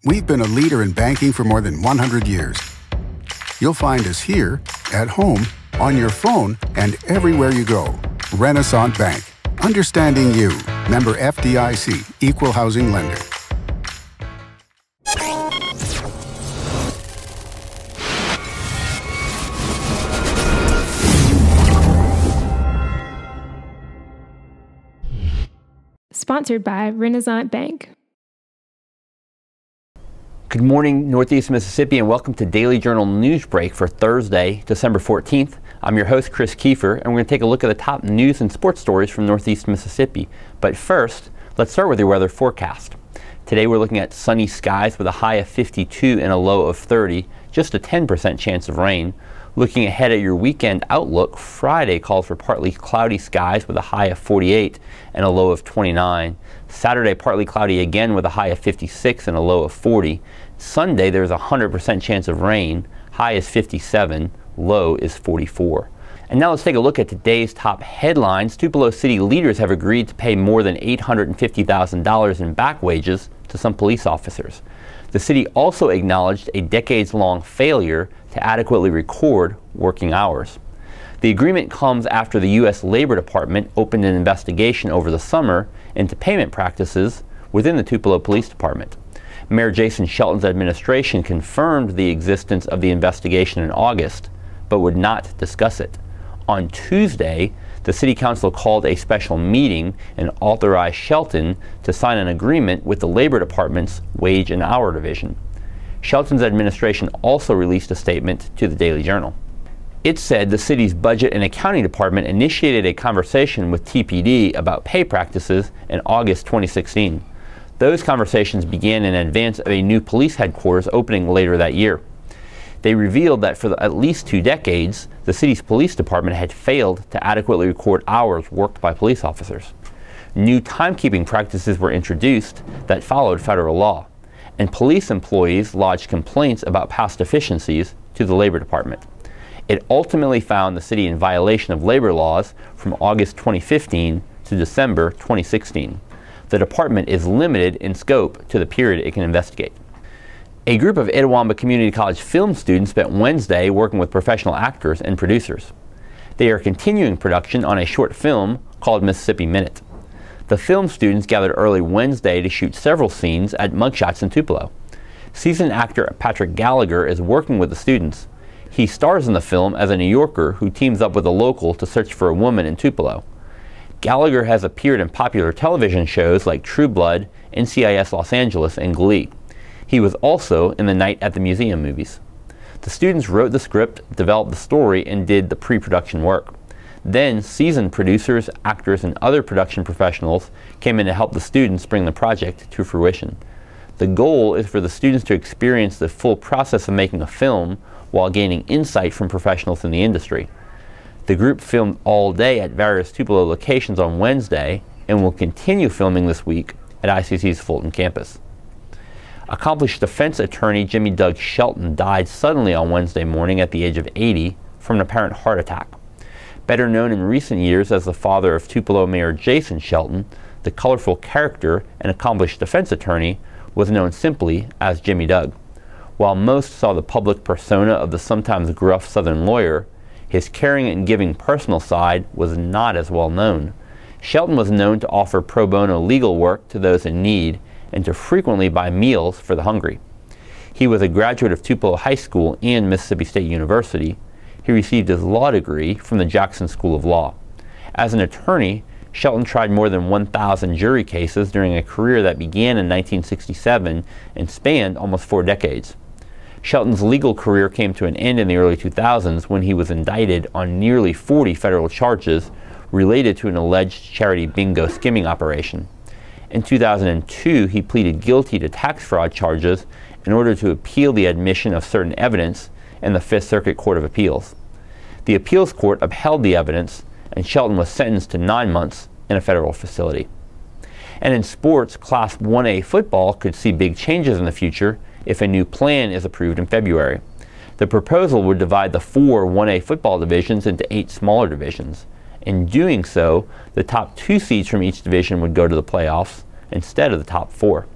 We've been a leader in banking for more than 100 years. You'll find us here, at home, on your phone, and everywhere you go. Renaissance Bank. Understanding you. Member FDIC. Equal housing lender. Sponsored by Renaissance Bank. Good morning, Northeast Mississippi, and welcome to Daily Journal Newsbreak for Thursday, December 14th. I'm your host, Chris Kiefer, and we're going to take a look at the top news and sports stories from Northeast Mississippi. But first, let's start with your weather forecast. Today we're looking at sunny skies with a high of 52 and a low of 30, just a 10% chance of rain. Looking ahead at your weekend outlook, Friday calls for partly cloudy skies with a high of 48 and a low of 29. Saturday, partly cloudy again with a high of 56 and a low of 40. Sunday, there's a 100% chance of rain. High is 57, low is 44. And now let's take a look at today's top headlines. Tupelo city leaders have agreed to pay more than $850,000 in back wages to some police officers. The city also acknowledged a decades-long failure to adequately record working hours. The agreement comes after the U.S. Labor Department opened an investigation over the summer into payment practices within the Tupelo Police Department. Mayor Jason Shelton's administration confirmed the existence of the investigation in August, but would not discuss it. On Tuesday, the City Council called a special meeting and authorized Shelton to sign an agreement with the Labor Department's Wage and Hour Division. Shelton's administration also released a statement to the Daily Journal. It said the city's Budget and Accounting Department initiated a conversation with TPD about pay practices in August 2016. Those conversations began in advance of a new police headquarters opening later that year. They revealed that for at least 2 decades, the city's police department had failed to adequately record hours worked by police officers. New timekeeping practices were introduced that followed federal law, and police employees lodged complaints about past deficiencies to the Labor Department. It ultimately found the city in violation of labor laws from August 2015 to December 2016. The department is limited in scope to the period it can investigate. A group of Itawamba Community College film students spent Wednesday working with professional actors and producers. They are continuing production on a short film called Mississippi Minute. The film students gathered early Wednesday to shoot several scenes at Mugshots in Tupelo. Seasoned actor Patrick Gallagher is working with the students. He stars in the film as a New Yorker who teams up with a local to search for a woman in Tupelo. Gallagher has appeared in popular television shows like True Blood, NCIS Los Angeles, and Glee. He was also in the Night at the Museum movies. The students wrote the script, developed the story, and did the pre-production work. Then seasoned producers, actors, and other production professionals came in to help the students bring the project to fruition. The goal is for the students to experience the full process of making a film while gaining insight from professionals in the industry. The group filmed all day at various Tupelo locations on Wednesday and will continue filming this week at ICC's Fulton campus. Accomplished defense attorney Jimmy Doug Shelton died suddenly on Wednesday morning at the age of 80 from an apparent heart attack. Better known in recent years as the father of Tupelo Mayor Jason Shelton, the colorful character and accomplished defense attorney was known simply as Jimmy Doug. While most saw the public persona of the sometimes gruff Southern lawyer, his caring and giving personal side was not as well known. Shelton was known to offer pro bono legal work to those in need and to frequently buy meals for the hungry. He was a graduate of Tupelo High School and Mississippi State University. He received his law degree from the Jackson School of Law. As an attorney, Shelton tried more than 1,000 jury cases during a career that began in 1967 and spanned almost 4 decades. Shelton's legal career came to an end in the early 2000s when he was indicted on nearly 40 federal charges related to an alleged charity bingo skimming operation. In 2002, he pleaded guilty to tax fraud charges in order to appeal the admission of certain evidence in the Fifth Circuit Court of Appeals. The appeals court upheld the evidence, and Shelton was sentenced to 9 months in a federal facility. And in sports, Class 1A football could see big changes in the future if a new plan is approved in February. The proposal would divide the 4 1A football divisions into 8 smaller divisions. In doing so, the top 2 seeds from each division would go to the playoffs instead of the top 4.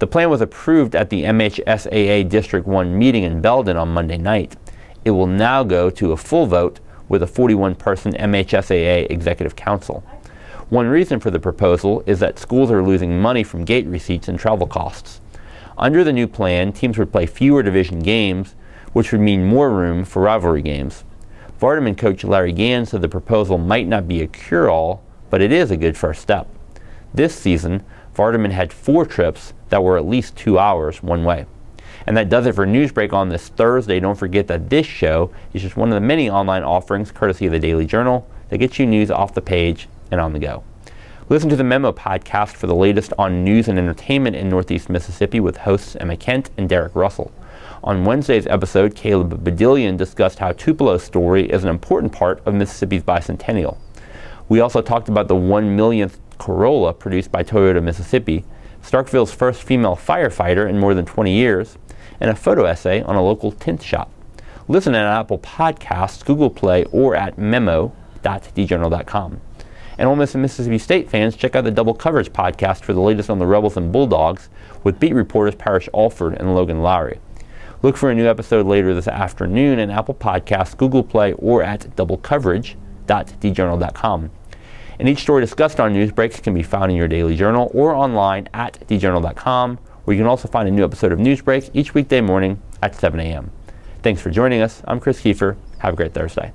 The plan was approved at the MHSAA District 1 meeting in Belden on Monday night. It will now go to a full vote with a 41-person MHSAA Executive Council. One reason for the proposal is that schools are losing money from gate receipts and travel costs. Under the new plan, teams would play fewer division games, which would mean more room for rivalry games. Vardaman coach Larry Gann said the proposal might not be a cure-all, but it is a good first step. This season, Vardaman had 4 trips that were at least 2 hours one way. And that does it for Newsbreak on this Thursday. Don't forget that this show is just one of the many online offerings courtesy of the Daily Journal that gets you news off the page and on the go. Listen to the Memo podcast for the latest on news and entertainment in Northeast Mississippi with hosts Emma Kent and Derek Russell. On Wednesday's episode, Caleb Badillion discussed how Tupelo's story is an important part of Mississippi's bicentennial. We also talked about the 1 millionth Corolla produced by Toyota Mississippi, Starkville's first female firefighter in more than 20 years, and a photo essay on a local tint shop. Listen at Apple Podcasts, Google Play, or at memo.djournal.com. And Ole Miss and Mississippi State fans, check out the Double Coverage podcast for the latest on the Rebels and Bulldogs with beat reporters Parrish Alford and Logan Lowry. Look for a new episode later this afternoon in Apple Podcasts, Google Play, or at doublecoverage.djournal.com. And each story discussed on Newsbreaks can be found in your daily journal or online at djournal.com, where you can also find a new episode of Newsbreak each weekday morning at 7 a.m. Thanks for joining us. I'm Chris Kiefer. Have a great Thursday.